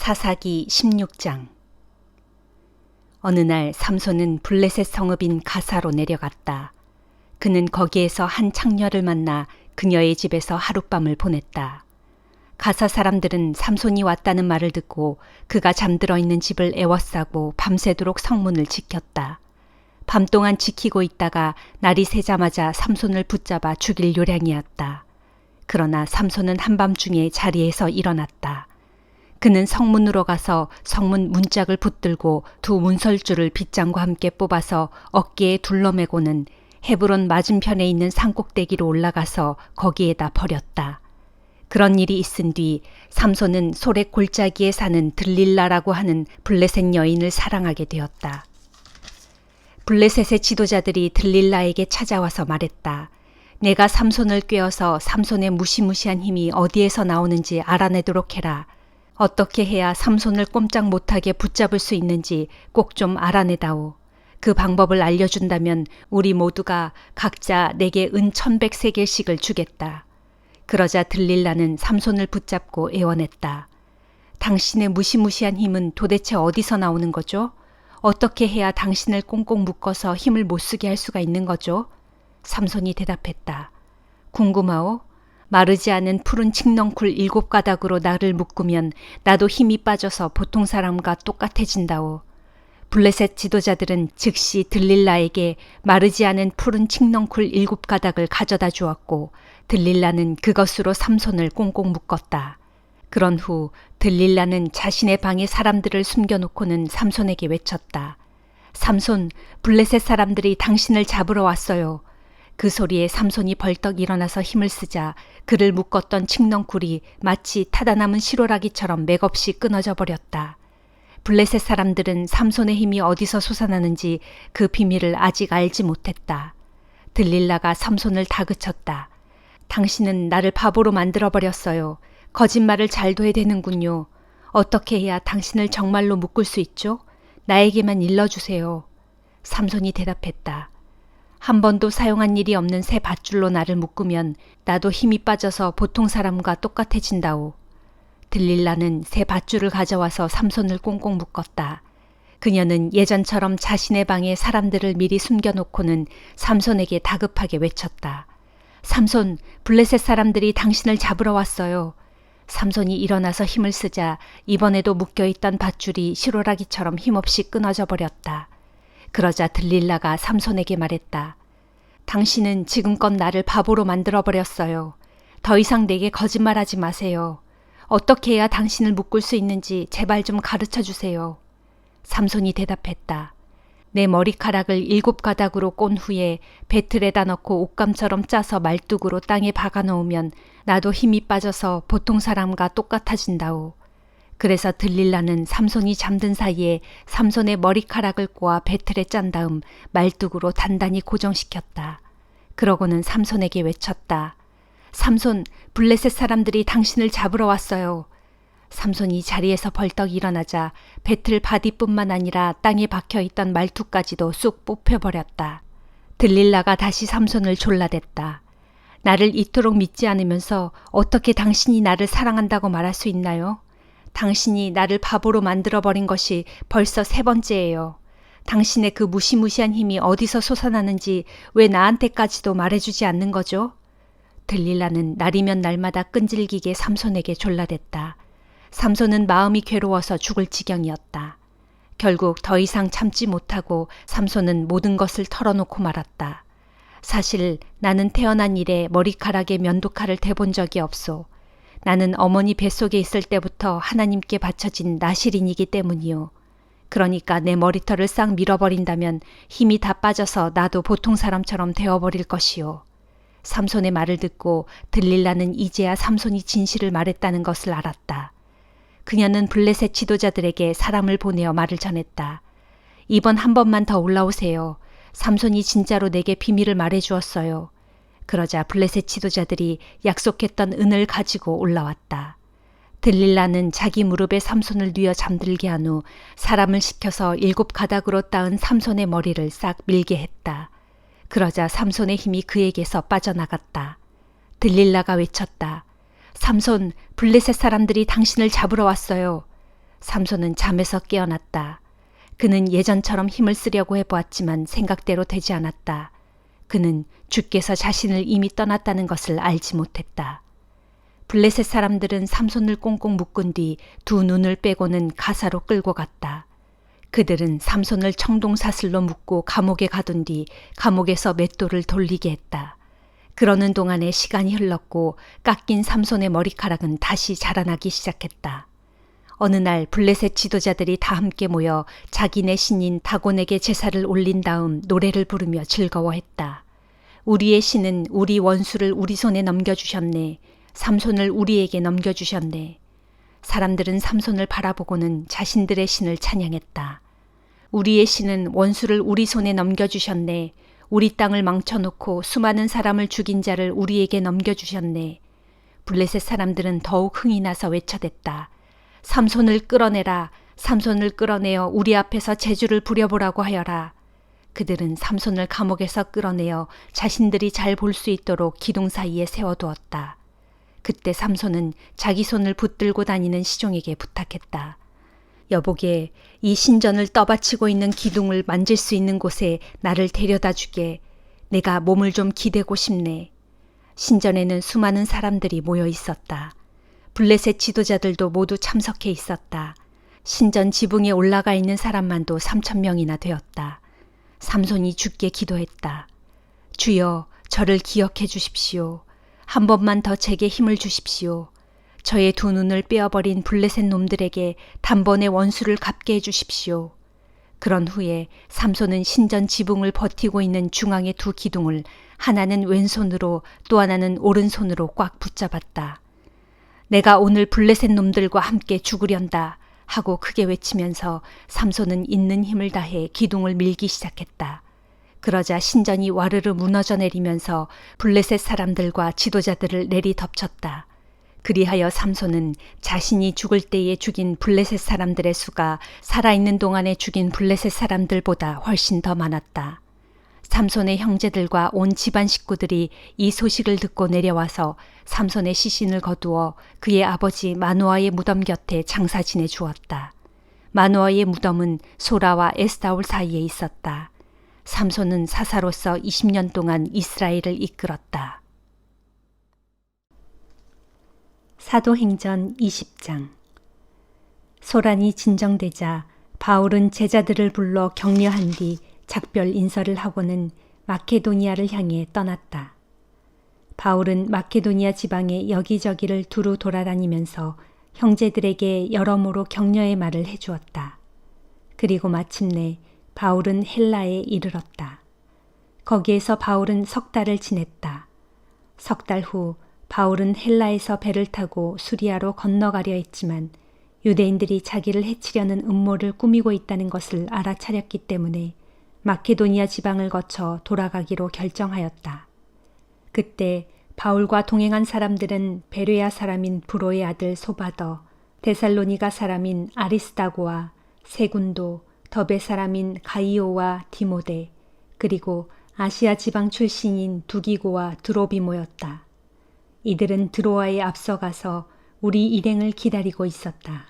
사사기 16장. 어느 날 삼손은 블레셋 성읍인 가사로 내려갔다. 그는 거기에서 한 창녀를 만나 그녀의 집에서 하룻밤을 보냈다. 가사 사람들은 삼손이 왔다는 말을 듣고 그가 잠들어 있는 집을 에워싸고 밤새도록 성문을 지켰다. 밤 동안 지키고 있다가 날이 새자마자 삼손을 붙잡아 죽일 요량이었다. 그러나 삼손은 한밤중에 자리에서 일어났다. 그는 성문으로 가서 성문 문짝을 붙들고 두 문설주를 빗장과 함께 뽑아서 어깨에 둘러매고는 헤브론 맞은편에 있는 산꼭대기로 올라가서 거기에다 버렸다. 그런 일이 있은 뒤 삼손은 소렉 골짜기에 사는 들릴라라고 하는 블레셋 여인을 사랑하게 되었다. 블레셋의 지도자들이 들릴라에게 찾아와서 말했다. 내가 삼손을 꿰어서 삼손의 무시무시한 힘이 어디에서 나오는지 알아내도록 해라. 어떻게 해야 삼손을 꼼짝 못하게 붙잡을 수 있는지 꼭 좀 알아내다오. 그 방법을 알려준다면 우리 모두가 각자 내게 은 1,100세겔씩을 주겠다. 그러자 들릴라는 삼손을 붙잡고 애원했다. 당신의 무시무시한 힘은 도대체 어디서 나오는 거죠? 어떻게 해야 당신을 꽁꽁 묶어서 힘을 못 쓰게 할 수가 있는 거죠? 삼손이 대답했다. 궁금하오? 마르지 않은 푸른 칡넝쿨 7가닥으로 나를 묶으면 나도 힘이 빠져서 보통 사람과 똑같아진다오. 블레셋 지도자들은 즉시 들릴라에게 마르지 않은 푸른 칡넝쿨 7가닥을 가져다 주었고 들릴라는 그것으로 삼손을 꽁꽁 묶었다. 그런 후 들릴라는 자신의 방에 사람들을 숨겨놓고는 삼손에게 외쳤다. 삼손, 블레셋 사람들이 당신을 잡으러 왔어요. 그 소리에 삼손이 벌떡 일어나서 힘을 쓰자 그를 묶었던 칡넝쿨이 마치 타다 남은 시로라기처럼 맥없이 끊어져 버렸다. 블레셋 사람들은 삼손의 힘이 어디서 솟아나는지 그 비밀을 아직 알지 못했다. 들릴라가 삼손을 다그쳤다. 당신은 나를 바보로 만들어버렸어요. 거짓말을 잘도 해대는군요. 어떻게 해야 당신을 정말로 묶을 수 있죠? 나에게만 일러주세요. 삼손이 대답했다. 한 번도 사용한 일이 없는 새 밧줄로 나를 묶으면 나도 힘이 빠져서 보통 사람과 똑같아진다오. 들릴라는 새 밧줄을 가져와서 삼손을 꽁꽁 묶었다. 그녀는 예전처럼 자신의 방에 사람들을 미리 숨겨놓고는 삼손에게 다급하게 외쳤다. 삼손, 블레셋 사람들이 당신을 잡으러 왔어요. 삼손이 일어나서 힘을 쓰자 이번에도 묶여있던 밧줄이 시로라기처럼 힘없이 끊어져 버렸다. 그러자 들릴라가 삼손에게 말했다. 당신은 지금껏 나를 바보로 만들어버렸어요. 더 이상 내게 거짓말하지 마세요. 어떻게 해야 당신을 묶을 수 있는지 제발 좀 가르쳐주세요. 삼손이 대답했다. 내 머리카락을 7가닥으로 꼰 후에 배틀에다 넣고 옷감처럼 짜서 말뚝으로 땅에 박아놓으면 나도 힘이 빠져서 보통 사람과 똑같아진다오. 그래서 들릴라는 삼손이 잠든 사이에 삼손의 머리카락을 꼬아 배틀에 짠 다음 말뚝으로 단단히 고정시켰다. 그러고는 삼손에게 외쳤다. 삼손, 블레셋 사람들이 당신을 잡으러 왔어요. 삼손이 자리에서 벌떡 일어나자 배틀 바디뿐만 아니라 땅에 박혀있던 말뚝까지도 쑥 뽑혀버렸다. 들릴라가 다시 삼손을 졸라댔다. 나를 이토록 믿지 않으면서 어떻게 당신이 나를 사랑한다고 말할 수 있나요? 당신이 나를 바보로 만들어버린 것이 벌써 3번째예요. 당신의 그 무시무시한 힘이 어디서 솟아나는지 왜 나한테까지도 말해주지 않는 거죠? 들릴라는 날이면 날마다 끈질기게 삼손에게 졸라댔다. 삼손은 마음이 괴로워서 죽을 지경이었다. 결국 더 이상 참지 못하고 삼손은 모든 것을 털어놓고 말았다. 사실 나는 태어난 이래 머리카락에 면도칼을 대본 적이 없소. 나는 어머니 뱃속에 있을 때부터 하나님께 바쳐진 나실인이기 때문이요. 그러니까 내 머리털을 싹 밀어버린다면 힘이 다 빠져서 나도 보통 사람처럼 되어버릴 것이요. 삼손의 말을 듣고 들릴라는 이제야 삼손이 진실을 말했다는 것을 알았다. 그녀는 블레셋 지도자들에게 사람을 보내어 말을 전했다. 이번 한 번만 더 올라오세요. 삼손이 진짜로 내게 비밀을 말해주었어요. 그러자 블레셋 지도자들이 약속했던 은을 가지고 올라왔다. 들릴라는 자기 무릎에 삼손을 뉘어 잠들게 한 후 사람을 시켜서 7가닥으로 따은 삼손의 머리를 싹 밀게 했다. 그러자 삼손의 힘이 그에게서 빠져나갔다. 들릴라가 외쳤다. 삼손, 블레셋 사람들이 당신을 잡으러 왔어요. 삼손은 잠에서 깨어났다. 그는 예전처럼 힘을 쓰려고 해보았지만 생각대로 되지 않았다. 그는 주께서 자신을 이미 떠났다는 것을 알지 못했다. 블레셋 사람들은 삼손을 꽁꽁 묶은 뒤 두 눈을 빼고는 가사로 끌고 갔다. 그들은 삼손을 청동사슬로 묶고 감옥에 가둔 뒤 감옥에서 맷돌을 돌리게 했다. 그러는 동안에 시간이 흘렀고 깎인 삼손의 머리카락은 다시 자라나기 시작했다. 어느 날 블레셋 지도자들이 다 함께 모여 자기네 신인 다곤에게 제사를 올린 다음 노래를 부르며 즐거워했다. 우리의 신은 우리 원수를 우리 손에 넘겨주셨네. 삼손을 우리에게 넘겨주셨네. 사람들은 삼손을 바라보고는 자신들의 신을 찬양했다. 우리의 신은 원수를 우리 손에 넘겨주셨네. 우리 땅을 망쳐놓고 수많은 사람을 죽인 자를 우리에게 넘겨주셨네. 블레셋 사람들은 더욱 흥이 나서 외쳐댔다. 삼손을 끌어내라. 삼손을 끌어내어 우리 앞에서 제주를 부려보라고 하여라. 그들은 삼손을 감옥에서 끌어내어 자신들이 잘 볼 수 있도록 기둥 사이에 세워두었다. 그때 삼손은 자기 손을 붙들고 다니는 시종에게 부탁했다. 여보게, 이 신전을 떠받치고 있는 기둥을 만질 수 있는 곳에 나를 데려다 주게. 내가 몸을 좀 기대고 싶네. 신전에는 수많은 사람들이 모여 있었다. 블레셋 지도자들도 모두 참석해 있었다. 신전 지붕에 올라가 있는 사람만도 3,000명이나 되었다. 삼손이 주께 기도했다. 주여, 저를 기억해 주십시오. 한 번만 더 제게 힘을 주십시오. 저의 두 눈을 빼어버린 블레셋 놈들에게 단번에 원수를 갚게 해주십시오. 그런 후에 삼손은 신전 지붕을 버티고 있는 중앙의 두 기둥을 하나는 왼손으로 또 하나는 오른손으로 꽉 붙잡았다. 내가 오늘 블레셋 놈들과 함께 죽으련다 하고 크게 외치면서 삼손은 있는 힘을 다해 기둥을 밀기 시작했다. 그러자 신전이 와르르 무너져 내리면서 블레셋 사람들과 지도자들을 내리덮쳤다. 그리하여 삼손은 자신이 죽을 때에 죽인 블레셋 사람들의 수가 살아있는 동안에 죽인 블레셋 사람들보다 훨씬 더 많았다. 삼손의 형제들과 온 집안 식구들이 이 소식을 듣고 내려와서 삼손의 시신을 거두어 그의 아버지 마노아의 무덤 곁에 장사 지내 주었다. 마노아의 무덤은 소라와 에스다올 사이에 있었다. 삼손은 사사로서 20년 동안 이스라엘을 이끌었다. 사도행전 20장. 소란이 진정되자 바울은 제자들을 불러 격려한 뒤 작별 인사를 하고는 마케도니아를 향해 떠났다. 바울은 마케도니아 지방의 여기저기를 두루 돌아다니면서 형제들에게 여러모로 격려의 말을 해주었다. 그리고 마침내 바울은 헬라에 이르렀다. 거기에서 바울은 석 달을 지냈다. 석 달 후 바울은 헬라에서 배를 타고 수리아로 건너가려 했지만 유대인들이 자기를 해치려는 음모를 꾸미고 있다는 것을 알아차렸기 때문에 마케도니아 지방을 거쳐 돌아가기로 결정하였다. 그때 바울과 동행한 사람들은 베레아 사람인 브로의 아들 소바더, 데살로니가 사람인 아리스다고와 세군도, 더베 사람인 가이오와 디모데, 그리고 아시아 지방 출신인 두기고와 드로비모였다. 이들은 드로아에 앞서가서 우리 일행을 기다리고 있었다.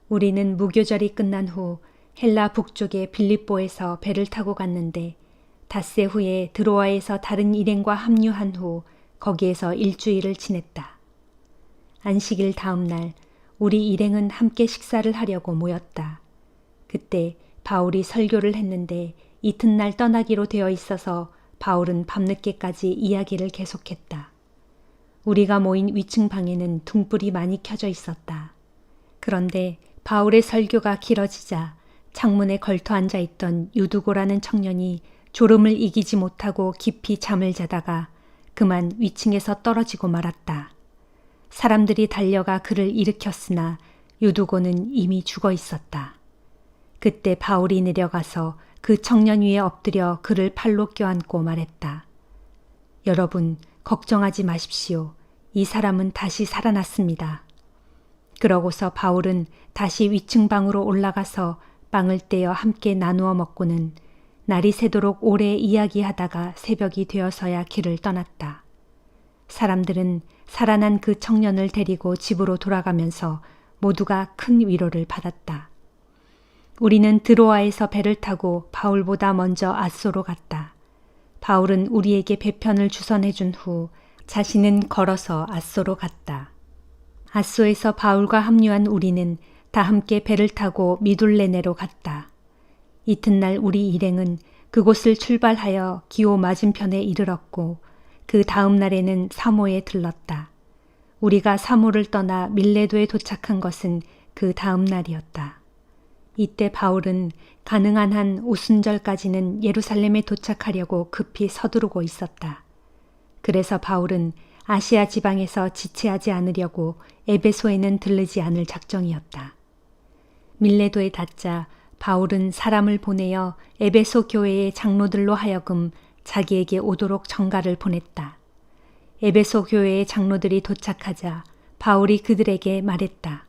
우리는 무교절이 끝난 후 헬라 북쪽의 빌립보에서 배를 타고 갔는데 닷새 후에 드로아에서 다른 일행과 합류한 후 거기에서 일주일을 지냈다. 안식일 다음 날 우리 일행은 함께 식사를 하려고 모였다. 그때 바울이 설교를 했는데 이튿날 떠나기로 되어 있어서 바울은 밤늦게까지 이야기를 계속했다. 우리가 모인 위층 방에는 등불이 많이 켜져 있었다. 그런데 바울의 설교가 길어지자 창문에 걸터 앉아 있던 유두고라는 청년이 졸음을 이기지 못하고 깊이 잠을 자다가 그만 위층에서 떨어지고 말았다. 사람들이 달려가 그를 일으켰으나 유두고는 이미 죽어 있었다. 그때 바울이 내려가서 그 청년 위에 엎드려 그를 팔로 껴안고 말했다. 여러분, 걱정하지 마십시오. 이 사람은 다시 살아났습니다. 그러고서 바울은 다시 위층 방으로 올라가서 빵을 떼어 함께 나누어 먹고는 날이 새도록 오래 이야기하다가 새벽이 되어서야 길을 떠났다. 사람들은 살아난 그 청년을 데리고 집으로 돌아가면서 모두가 큰 위로를 받았다. 우리는 드로아에서 배를 타고 바울보다 먼저 앗소로 갔다. 바울은 우리에게 배편을 주선해준 후 자신은 걸어서 앗소로 갔다. 앗소에서 바울과 합류한 우리는 다 함께 배를 타고 미둘레네로 갔다. 이튿날 우리 일행은 그곳을 출발하여 기오 맞은편에 이르렀고 그 다음 날에는 사모에 들렀다. 우리가 사모를 떠나 밀레도에 도착한 것은 그 다음 날이었다. 이때 바울은 가능한 한 오순절까지는 예루살렘에 도착하려고 급히 서두르고 있었다. 그래서 바울은 아시아 지방에서 지체하지 않으려고 에베소에는 들르지 않을 작정이었다. 밀레도에 닿자 바울은 사람을 보내어 에베소 교회의 장로들로 하여금 자기에게 오도록 전가를 보냈다. 에베소 교회의 장로들이 도착하자 바울이 그들에게 말했다.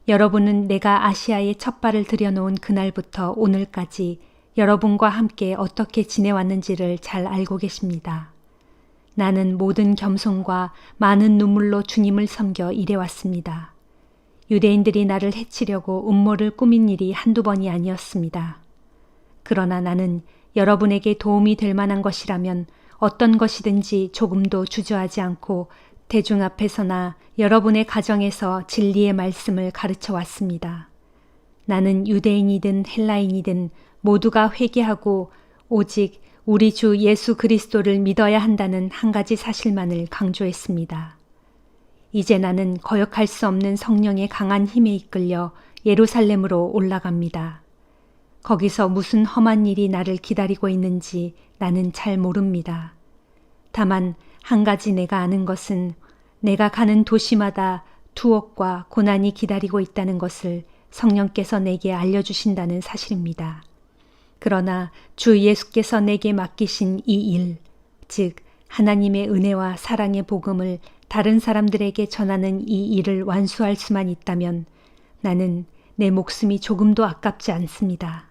여러분은 내가 아시아에 첫 발을 들여놓은 그날부터 오늘까지 여러분과 함께 어떻게 지내왔는지를 잘 알고 계십니다. 나는 모든 겸손과 많은 눈물로 주님을 섬겨 일해왔습니다. 유대인들이 나를 해치려고 음모를 꾸민 일이 한두 번이 아니었습니다. 그러나 나는 여러분에게 도움이 될 만한 것이라면 어떤 것이든지 조금도 주저하지 않고 대중 앞에서나 여러분의 가정에서 진리의 말씀을 가르쳐 왔습니다. 나는 유대인이든 헬라인이든 모두가 회개하고 오직 우리 주 예수 그리스도를 믿어야 한다는 한 가지 사실만을 강조했습니다. 이제 나는 거역할 수 없는 성령의 강한 힘에 이끌려 예루살렘으로 올라갑니다. 거기서 무슨 험한 일이 나를 기다리고 있는지 나는 잘 모릅니다. 다만 한 가지 내가 아는 것은 내가 가는 도시마다 투옥과 고난이 기다리고 있다는 것을 성령께서 내게 알려주신다는 사실입니다. 그러나 주 예수께서 내게 맡기신 이 일, 즉 하나님의 은혜와 사랑의 복음을 다른 사람들에게 전하는 이 일을 완수할 수만 있다면 나는 내 목숨이 조금도 아깝지 않습니다.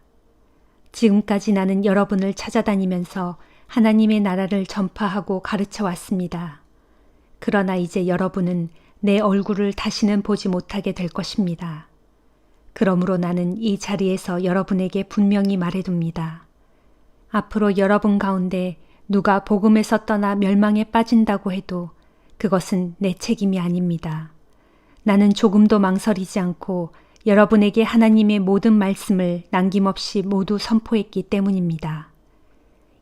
지금까지 나는 여러분을 찾아다니면서 하나님의 나라를 전파하고 가르쳐 왔습니다. 그러나 이제 여러분은 내 얼굴을 다시는 보지 못하게 될 것입니다. 그러므로 나는 이 자리에서 여러분에게 분명히 말해둡니다. 앞으로 여러분 가운데 누가 복음에서 떠나 멸망에 빠진다고 해도 그것은 내 책임이 아닙니다. 나는 조금도 망설이지 않고 여러분에게 하나님의 모든 말씀을 남김없이 모두 선포했기 때문입니다.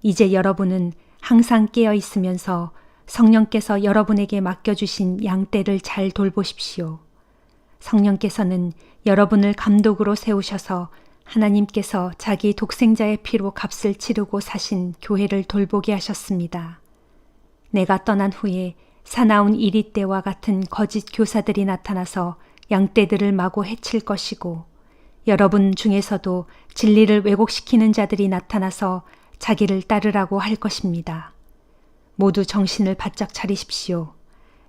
이제 여러분은 항상 깨어 있으면서 성령께서 여러분에게 맡겨주신 양떼를 잘 돌보십시오. 성령께서는 여러분을 감독으로 세우셔서 하나님께서 자기 독생자의 피로 값을 치르고 사신 교회를 돌보게 하셨습니다. 내가 떠난 후에 사나운 이리 때와 같은 거짓 교사들이 나타나서 양떼들을 마구 해칠 것이고 여러분 중에서도 진리를 왜곡시키는 자들이 나타나서 자기를 따르라고 할 것입니다. 모두 정신을 바짝 차리십시오.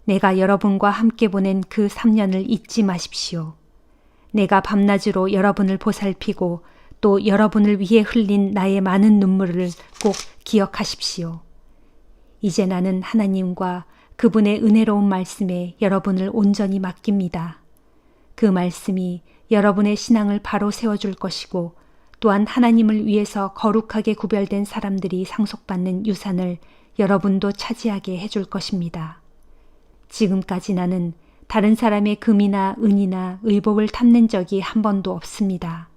내가 여러분과 함께 보낸 그 3년을 잊지 마십시오. 내가 밤낮으로 여러분을 보살피고 또 여러분을 위해 흘린 나의 많은 눈물을 꼭 기억하십시오. 이제 나는 하나님과 그분의 은혜로운 말씀에 여러분을 온전히 맡깁니다. 그 말씀이 여러분의 신앙을 바로 세워줄 것이고 또한 하나님을 위해서 거룩하게 구별된 사람들이 상속받는 유산을 여러분도 차지하게 해줄 것입니다. 지금까지 나는 다른 사람의 금이나 은이나 의복을 탐낸 적이 한 번도 없습니다.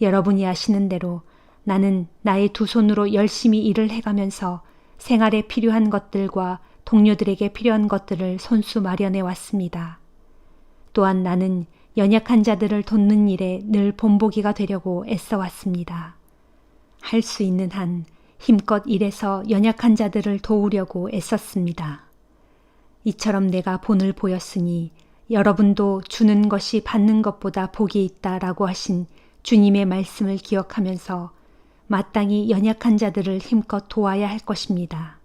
여러분이 아시는 대로 나는 나의 두 손으로 열심히 일을 해가면서 생활에 필요한 것들과 동료들에게 필요한 것들을 손수 마련해 왔습니다. 또한 나는 연약한 자들을 돕는 일에 늘 본보기가 되려고 애써 왔습니다. 할 수 있는 한 힘껏 일해서 연약한 자들을 도우려고 애썼습니다. 이처럼 내가 본을 보였으니 여러분도 주는 것이 받는 것보다 복이 있다라고 하신 주님의 말씀을 기억하면서 마땅히 연약한 자들을 힘껏 도와야 할 것입니다.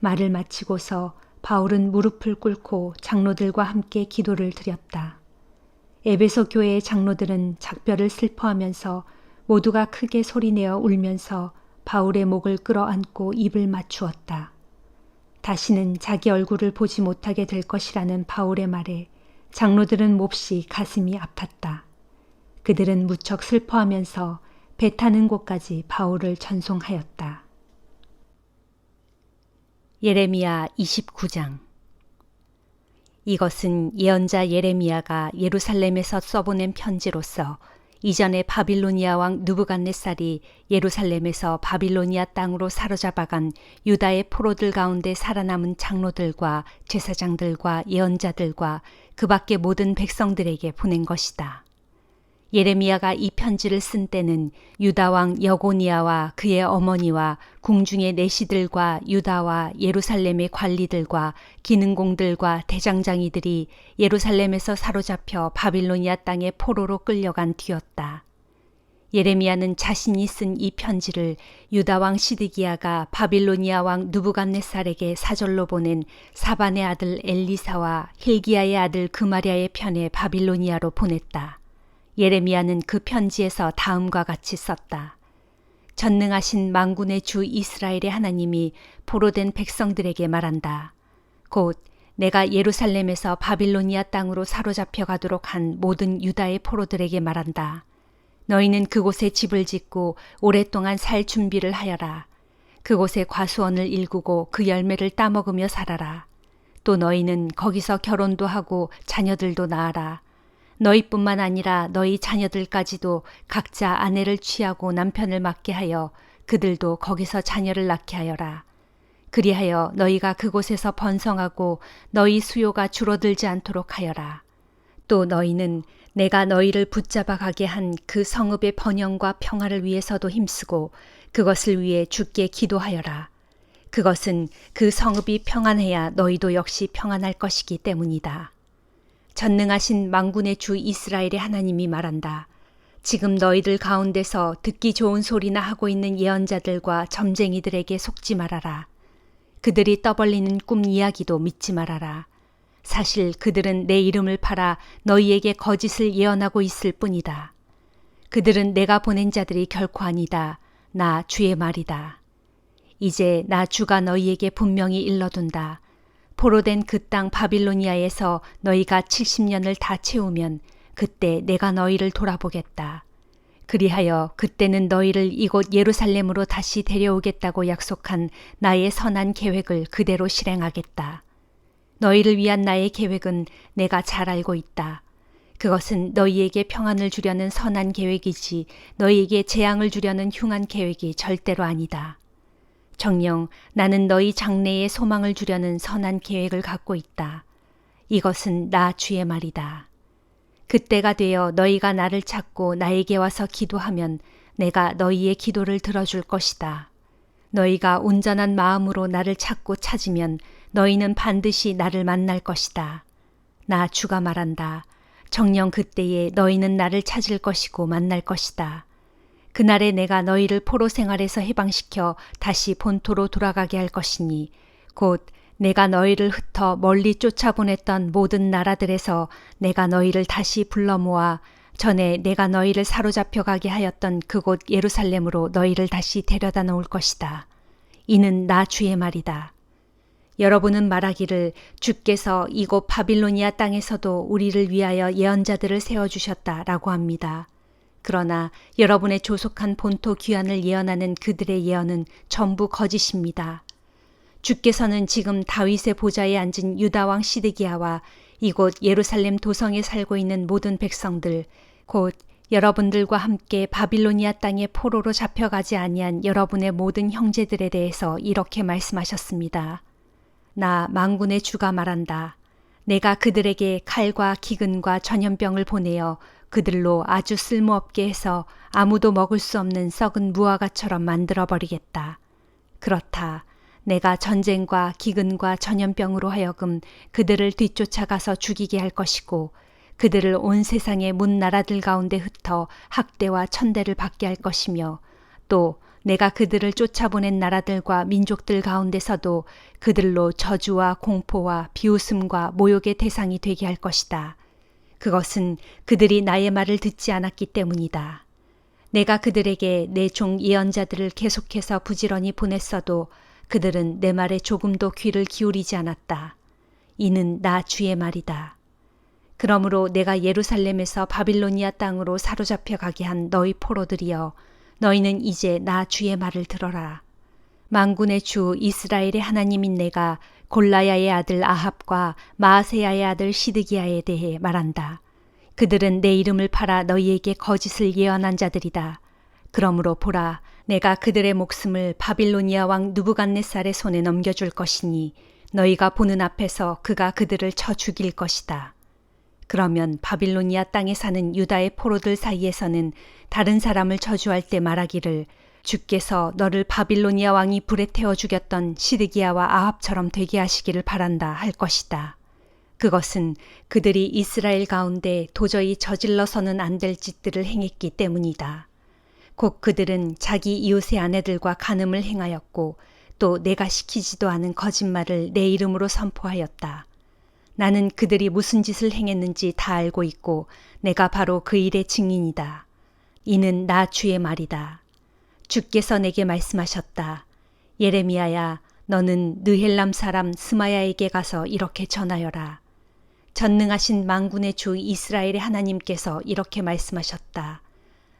말을 마치고서 바울은 무릎을 꿇고 장로들과 함께 기도를 드렸다. 에베소 교회의 장로들은 작별을 슬퍼하면서 모두가 크게 소리내어 울면서 바울의 목을 끌어안고 입을 맞추었다. 다시는 자기 얼굴을 보지 못하게 될 것이라는 바울의 말에 장로들은 몹시 가슴이 아팠다. 그들은 무척 슬퍼하면서 배 타는 곳까지 바울을 전송하였다. 예레미야 29장. 이것은 예언자 예레미야가 예루살렘에서 써보낸 편지로서 이전에 바빌로니아 왕 느부갓네살이 예루살렘에서 바빌로니아 땅으로 사로잡아간 유다의 포로들 가운데 살아남은 장로들과 제사장들과 예언자들과 그 밖의 모든 백성들에게 보낸 것이다. 예레미야가 이 편지를 쓴 때는 유다 왕 여고니아와 그의 어머니와 궁중의 내시들과 유다와 예루살렘의 관리들과 기능공들과 대장장이들이 예루살렘에서 사로잡혀 바빌로니아 땅에 포로로 끌려간 뒤였다. 예레미야는 자신이 쓴 이 편지를 유다 왕 시드기야가 바빌로니아 왕 느부갓네살에게 사절로 보낸 사반의 아들 엘리사와 힐기야의 아들 그마랴의 편에 바빌로니아로 보냈다. 예레미야는 그 편지에서 다음과 같이 썼다. 전능하신 만군의 주 이스라엘의 하나님이 포로된 백성들에게 말한다. 곧 내가 예루살렘에서 바빌로니아 땅으로 사로잡혀 가도록 한 모든 유다의 포로들에게 말한다. 너희는 그곳에 집을 짓고 오랫동안 살 준비를 하여라. 그곳에 과수원을 일구고 그 열매를 따먹으며 살아라. 또 너희는 거기서 결혼도 하고 자녀들도 낳아라. 너희뿐만 아니라 너희 자녀들까지도 각자 아내를 취하고 남편을 맡게 하여 그들도 거기서 자녀를 낳게 하여라. 그리하여 너희가 그곳에서 번성하고 너희 수요가 줄어들지 않도록 하여라. 또 너희는 내가 너희를 붙잡아 가게 한 그 성읍의 번영과 평화를 위해서도 힘쓰고 그것을 위해 주께 기도하여라. 그것은 그 성읍이 평안해야 너희도 역시 평안할 것이기 때문이다. 전능하신 만군의 주 이스라엘의 하나님이 말한다. 지금 너희들 가운데서 듣기 좋은 소리나 하고 있는 예언자들과 점쟁이들에게 속지 말아라. 그들이 떠벌리는 꿈 이야기도 믿지 말아라. 사실 그들은 내 이름을 팔아 너희에게 거짓을 예언하고 있을 뿐이다. 그들은 내가 보낸 자들이 결코 아니다. 나 주의 말이다. 이제 나 주가 너희에게 분명히 일러둔다. 포로된 그 땅 바빌로니아에서 너희가 70년을 다 채우면 그때 내가 너희를 돌아보겠다. 그리하여 그때는 너희를 이곳 예루살렘으로 다시 데려오겠다고 약속한 나의 선한 계획을 그대로 실행하겠다. 너희를 위한 나의 계획은 내가 잘 알고 있다. 그것은 너희에게 평안을 주려는 선한 계획이지 너희에게 재앙을 주려는 흉한 계획이 절대로 아니다. 정녕 나는 너희 장래에 소망을 주려는 선한 계획을 갖고 있다. 이것은 나 주의 말이다. 그때가 되어 너희가 나를 찾고 나에게 와서 기도하면 내가 너희의 기도를 들어줄 것이다. 너희가 온전한 마음으로 나를 찾고 찾으면 너희는 반드시 나를 만날 것이다. 나 주가 말한다. 정녕 그때에 너희는 나를 찾을 것이고 만날 것이다. 그날에 내가 너희를 포로 생활에서 해방시켜 다시 본토로 돌아가게 할 것이니 곧 내가 너희를 흩어 멀리 쫓아보냈던 모든 나라들에서 내가 너희를 다시 불러 모아 전에 내가 너희를 사로잡혀 가게 하였던 그곳 예루살렘으로 너희를 다시 데려다 놓을 것이다. 이는 나 주의 말이다. 여러분은 말하기를 주께서 이곳 바빌로니아 땅에서도 우리를 위하여 예언자들을 세워주셨다라고 합니다. 그러나 여러분의 조속한 본토 귀환을 예언하는 그들의 예언은 전부 거짓입니다. 주께서는 지금 다윗의 보좌에 앉은 유다 왕 시드기야와 이곳 예루살렘 도성에 살고 있는 모든 백성들, 곧 여러분들과 함께 바빌로니아 땅에 포로로 잡혀가지 아니한 여러분의 모든 형제들에 대해서 이렇게 말씀하셨습니다. 나 만군의 주가 말한다. 내가 그들에게 칼과 기근과 전염병을 보내어 그들로 아주 쓸모없게 해서 아무도 먹을 수 없는 썩은 무화과처럼 만들어버리겠다. 그렇다. 내가 전쟁과 기근과 전염병으로 하여금 그들을 뒤쫓아가서 죽이게 할 것이고 그들을 온 세상의 문 나라들 가운데 흩어 학대와 천대를 받게 할 것이며 또 내가 그들을 쫓아보낸 나라들과 민족들 가운데서도 그들로 저주와 공포와 비웃음과 모욕의 대상이 되게 할 것이다. 그것은 그들이 나의 말을 듣지 않았기 때문이다. 내가 그들에게 내 종 예언자들을 계속해서 부지런히 보냈어도 그들은 내 말에 조금도 귀를 기울이지 않았다. 이는 나 주의 말이다. 그러므로 내가 예루살렘에서 바빌로니아 땅으로 사로잡혀 가게 한 너희 포로들이여, 너희는 이제 나 주의 말을 들어라. 만군의 주 이스라엘의 하나님인 내가 골라야의 아들 아합과 마아세야의 아들 시드기야에 대해 말한다. 그들은 내 이름을 팔아 너희에게 거짓을 예언한 자들이다. 그러므로 보라, 내가 그들의 목숨을 바빌로니아 왕 느부갓네살의 손에 넘겨줄 것이니 너희가 보는 앞에서 그가 그들을 쳐 죽일 것이다. 그러면 바빌로니아 땅에 사는 유다의 포로들 사이에서는 다른 사람을 저주할 때 말하기를, 주께서 너를 바빌로니아 왕이 불에 태워 죽였던 시드기야와 아합처럼 되게 하시기를 바란다 할 것이다. 그것은 그들이 이스라엘 가운데 도저히 저질러서는 안 될 짓들을 행했기 때문이다. 곧 그들은 자기 이웃의 아내들과 간음을 행하였고 또 내가 시키지도 않은 거짓말을 내 이름으로 선포하였다. 나는 그들이 무슨 짓을 행했는지 다 알고 있고 내가 바로 그 일의 증인이다. 이는 나 주의 말이다. 주께서 내게 말씀하셨다. 예레미야야, 너는 느헬람 사람 스마야에게 가서 이렇게 전하여라. 전능하신 만군의 주 이스라엘의 하나님께서 이렇게 말씀하셨다.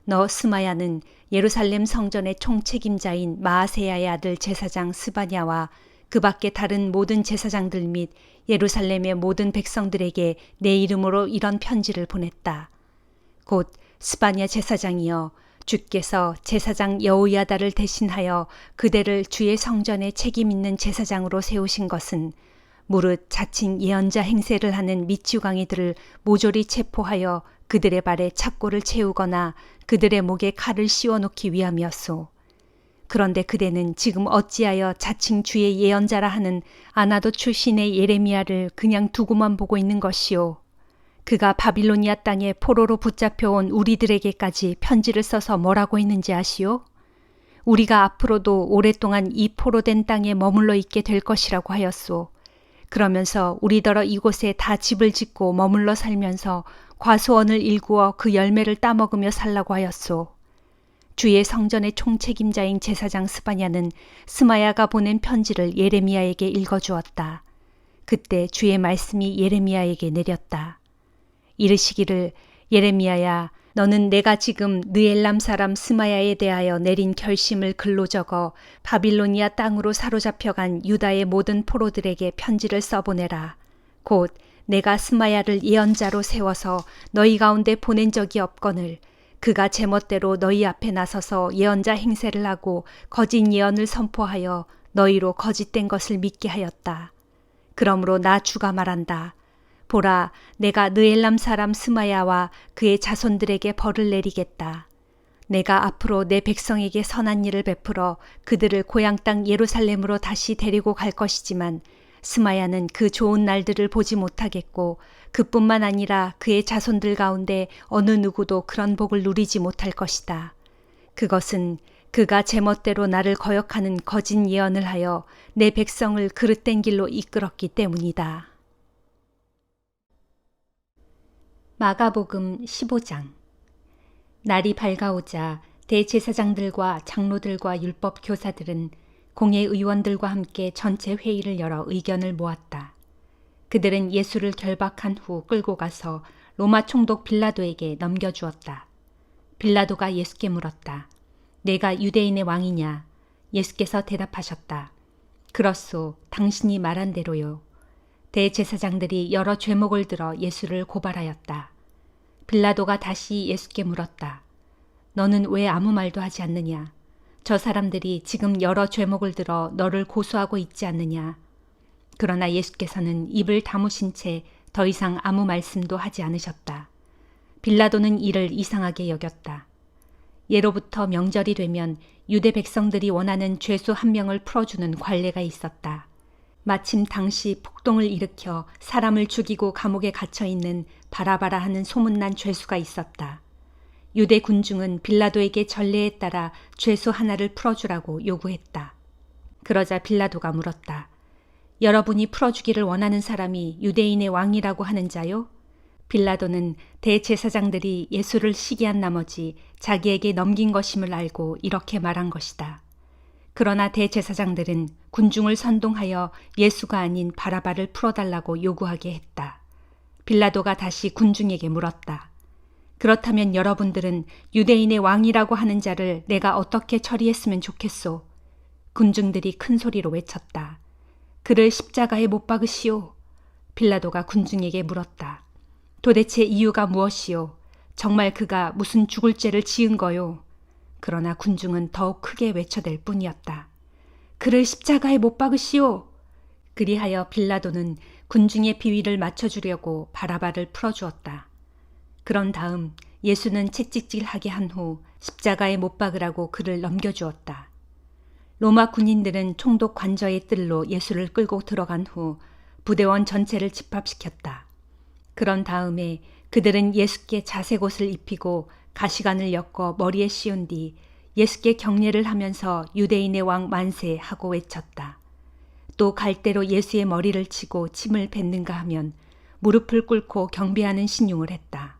너 스마야는 예루살렘 성전의 총책임자인 마아세야의 아들 제사장 스바냐와 그 밖에 다른 모든 제사장들 및 예루살렘의 모든 백성들에게 내 이름으로 이런 편지를 보냈다. 곧 스바냐 제사장이여, 주께서 제사장 여호야다를 대신하여 그대를 주의 성전에 책임 있는 제사장으로 세우신 것은 무릇 자칭 예언자 행세를 하는 미추광이들을 모조리 체포하여 그들의 발에 착고를 채우거나 그들의 목에 칼을 씌워놓기 위함이었소. 그런데 그대는 지금 어찌하여 자칭 주의 예언자라 하는 아나도 출신의 예레미야를 그냥 두고만 보고 있는 것이오. 그가 바빌로니아 땅에 포로로 붙잡혀온 우리들에게까지 편지를 써서 뭐라고 했는지 아시오? 우리가 앞으로도 오랫동안 이 포로된 땅에 머물러 있게 될 것이라고 하였소. 그러면서 우리더러 이곳에 다 집을 짓고 머물러 살면서 과수원을 일구어 그 열매를 따먹으며 살라고 하였소. 주의 성전의 총책임자인 제사장 스바냐는 스마야가 보낸 편지를 예레미야에게 읽어주었다. 그때 주의 말씀이 예레미야에게 내렸다. 이르시기를, 예레미야야, 너는 내가 지금 느엘람 사람 스마야에 대하여 내린 결심을 글로 적어 바빌로니아 땅으로 사로잡혀간 유다의 모든 포로들에게 편지를 써보내라. 곧 내가 스마야를 예언자로 세워서 너희 가운데 보낸 적이 없거늘 그가 제멋대로 너희 앞에 나서서 예언자 행세를 하고 거짓 예언을 선포하여 너희로 거짓된 것을 믿게 하였다. 그러므로 나 주가 말한다. 보라, 내가 느엘람 사람 스마야와 그의 자손들에게 벌을 내리겠다. 내가 앞으로 내 백성에게 선한 일을 베풀어 그들을 고향 땅 예루살렘으로 다시 데리고 갈 것이지만 스마야는 그 좋은 날들을 보지 못하겠고 그뿐만 아니라 그의 자손들 가운데 어느 누구도 그런 복을 누리지 못할 것이다. 그것은 그가 제멋대로 나를 거역하는 거짓 예언을 하여 내 백성을 그릇된 길로 이끌었기 때문이다. 마가복음 15장. 날이 밝아오자 대제사장들과 장로들과 율법 교사들은 공회 의원들과 함께 전체 회의를 열어 의견을 모았다. 그들은 예수를 결박한 후 끌고 가서 로마 총독 빌라도에게 넘겨주었다. 빌라도가 예수께 물었다. 내가 유대인의 왕이냐? 예수께서 대답하셨다. 그렇소, 당신이 말한 대로요. 대제사장들이 여러 죄목을 들어 예수를 고발하였다. 빌라도가 다시 예수께 물었다. 너는 왜 아무 말도 하지 않느냐? 저 사람들이 지금 여러 죄목을 들어 너를 고소하고 있지 않느냐? 그러나 예수께서는 입을 다무신 채 더 이상 아무 말씀도 하지 않으셨다. 빌라도는 이를 이상하게 여겼다. 예로부터 명절이 되면 유대 백성들이 원하는 죄수 한 명을 풀어주는 관례가 있었다. 마침 당시 폭동을 일으켜 사람을 죽이고 감옥에 갇혀있는 바라바라 하는 소문난 죄수가 있었다. 유대 군중은 빌라도에게 전례에 따라 죄수 하나를 풀어주라고 요구했다. 그러자 빌라도가 물었다. 여러분이 풀어주기를 원하는 사람이 유대인의 왕이라고 하는 자요? 빌라도는 대제사장들이 예수를 시기한 나머지 자기에게 넘긴 것임을 알고 이렇게 말한 것이다. 그러나 대제사장들은 군중을 선동하여 예수가 아닌 바라바를 풀어달라고 요구하게 했다. 빌라도가 다시 군중에게 물었다. 그렇다면 여러분들은 유대인의 왕이라고 하는 자를 내가 어떻게 처리했으면 좋겠소? 군중들이 큰 소리로 외쳤다. 그를 십자가에 못 박으시오. 빌라도가 군중에게 물었다. 도대체 이유가 무엇이오? 정말 그가 무슨 죽을 죄를 지은 거요? 그러나 군중은 더욱 크게 외쳐댈 뿐이었다. 그를 십자가에 못 박으시오. 그리하여 빌라도는 군중의 비위를 맞춰주려고 바라바를 풀어주었다. 그런 다음 예수는 채찍질하게 한 후 십자가에 못 박으라고 그를 넘겨주었다. 로마 군인들은 총독 관저의 뜰로 예수를 끌고 들어간 후 부대원 전체를 집합시켰다. 그런 다음에 그들은 예수께 자색옷을 입히고 가시관을 엮어 머리에 씌운 뒤 예수께 경례를 하면서 유대인의 왕 만세 하고 외쳤다. 또 갈대로 예수의 머리를 치고 침을 뱉는가 하면 무릎을 꿇고 경배하는 신용을 했다.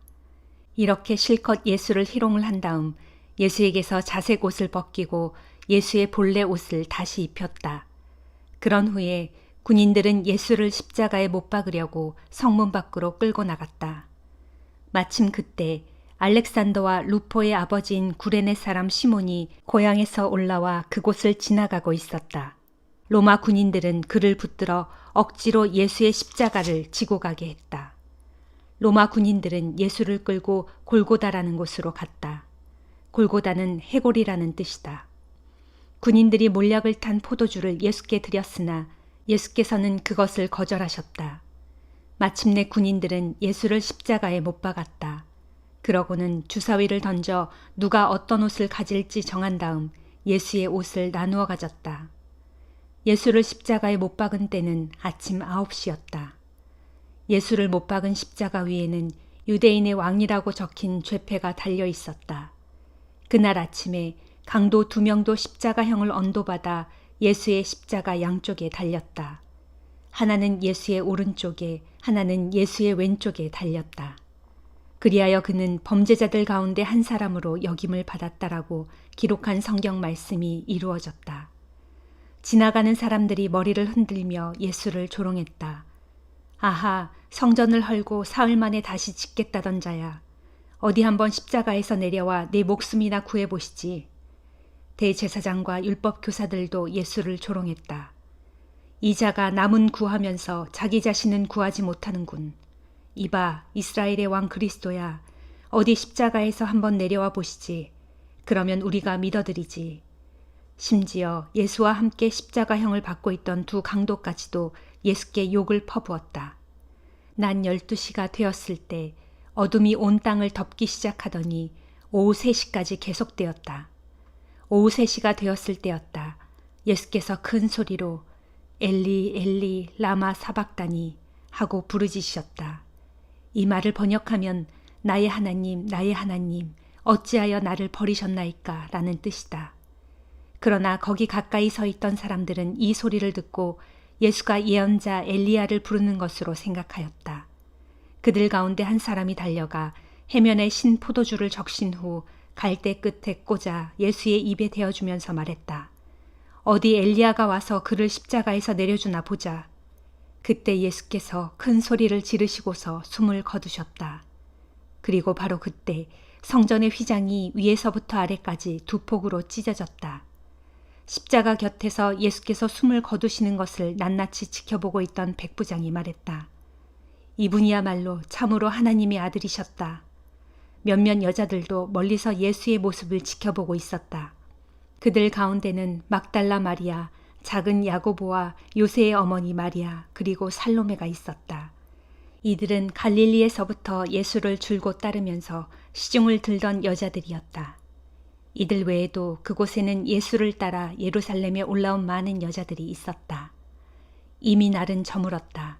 이렇게 실컷 예수를 희롱을 한 다음 예수에게서 자색 옷을 벗기고 예수의 본래 옷을 다시 입혔다. 그런 후에 군인들은 예수를 십자가에 못 박으려고 성문 밖으로 끌고 나갔다. 마침 그때 알렉산더와 루포의 아버지인 구레네 사람 시몬이 고향에서 올라와 그곳을 지나가고 있었다. 로마 군인들은 그를 붙들어 억지로 예수의 십자가를 지고 가게 했다. 로마 군인들은 예수를 끌고 골고다라는 곳으로 갔다. 골고다는 해골이라는 뜻이다. 군인들이 몰약을 탄 포도주를 예수께 드렸으나 예수께서는 그것을 거절하셨다. 마침내 군인들은 예수를 십자가에 못 박았다. 그러고는 주사위를 던져 누가 어떤 옷을 가질지 정한 다음 예수의 옷을 나누어 가졌다. 예수를 십자가에 못 박은 때는 아침 9시였다. 예수를 못 박은 십자가 위에는 유대인의 왕이라고 적힌 죄패가 달려 있었다. 그날 아침에 강도 2명도 십자가형을 언도받아 예수의 십자가 양쪽에 달렸다. 하나는 예수의 오른쪽에, 하나는 예수의 왼쪽에 달렸다. 그리하여 그는 범죄자들 가운데 한 사람으로 역임을 받았다라고 기록한 성경 말씀이 이루어졌다. 지나가는 사람들이 머리를 흔들며 예수를 조롱했다. 아하, 성전을 헐고 사흘 만에 다시 짓겠다던 자야. 어디 한번 십자가에서 내려와 내 목숨이나 구해보시지. 대제사장과 율법 교사들도 예수를 조롱했다. 이 자가 남은 구하면서 자기 자신은 구하지 못하는군. 이봐, 이스라엘의 왕 그리스도야. 어디 십자가에서 한번 내려와 보시지. 그러면 우리가 믿어드리지. 심지어 예수와 함께 십자가형을 받고 있던 두 강도까지도 예수께 욕을 퍼부었다. 난 12시가 되었을 때 어둠이 온 땅을 덮기 시작하더니 오후 3시까지 계속되었다. 오후 3시가 되었을 때였다. 예수께서 큰 소리로 엘리 엘리 라마 사박다니 하고 부르짖으셨다. 이 말을 번역하면 나의 하나님 어찌하여 나를 버리셨나이까 라는 뜻이다. 그러나 거기 가까이 서 있던 사람들은 이 소리를 듣고 예수가 예언자 엘리야를 부르는 것으로 생각하였다. 그들 가운데 한 사람이 달려가 해면에 신 포도주를 적신 후 갈대 끝에 꽂아 예수의 입에 대어주면서 말했다. 어디 엘리야가 와서 그를 십자가에서 내려주나 보자. 그때 예수께서 큰 소리를 지르시고서 숨을 거두셨다. 그리고 바로 그때 성전의 휘장이 위에서부터 아래까지 두 폭으로 찢어졌다. 십자가 곁에서 예수께서 숨을 거두시는 것을 낱낱이 지켜보고 있던 백부장이 말했다. 이분이야말로 참으로 하나님의 아들이셨다. 몇몇 여자들도 멀리서 예수의 모습을 지켜보고 있었다. 그들 가운데는 막달라 마리아, 작은 야고보와 요새의 어머니 마리아, 그리고 살로메가 있었다. 이들은 갈릴리에서부터 예수를 줄곧 따르면서 시중을 들던 여자들이었다. 이들 외에도 그곳에는 예수를 따라 예루살렘에 올라온 많은 여자들이 있었다. 이미 날은 저물었다.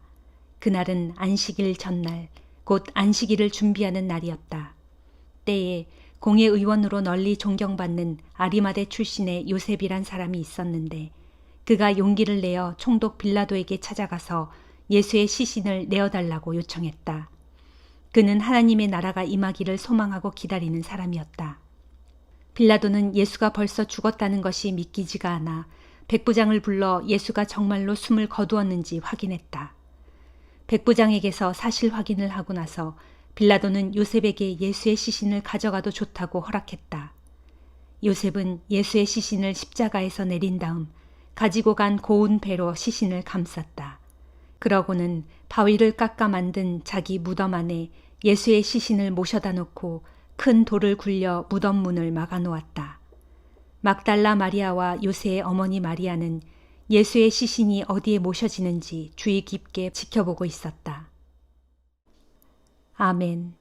그날은 안식일 전날, 곧 안식일을 준비하는 날이었다. 때에 공회의원으로 널리 존경받는 아리마대 출신의 요셉이란 사람이 있었는데 그가 용기를 내어 총독 빌라도에게 찾아가서 예수의 시신을 내어달라고 요청했다. 그는 하나님의 나라가 임하기를 소망하고 기다리는 사람이었다. 빌라도는 예수가 벌써 죽었다는 것이 믿기지가 않아 백부장을 불러 예수가 정말로 숨을 거두었는지 확인했다. 백부장에게서 사실 확인을 하고 나서 빌라도는 요셉에게 예수의 시신을 가져가도 좋다고 허락했다. 요셉은 예수의 시신을 십자가에서 내린 다음 가지고 간 고운 배로 시신을 감쌌다. 그러고는 바위를 깎아 만든 자기 무덤 안에 예수의 시신을 모셔다 놓고 큰 돌을 굴려 무덤 문을 막아 놓았다. 막달라 마리아와 요새의 어머니 마리아는 예수의 시신이 어디에 모셔지는지 주의 깊게 지켜보고 있었다. 아멘.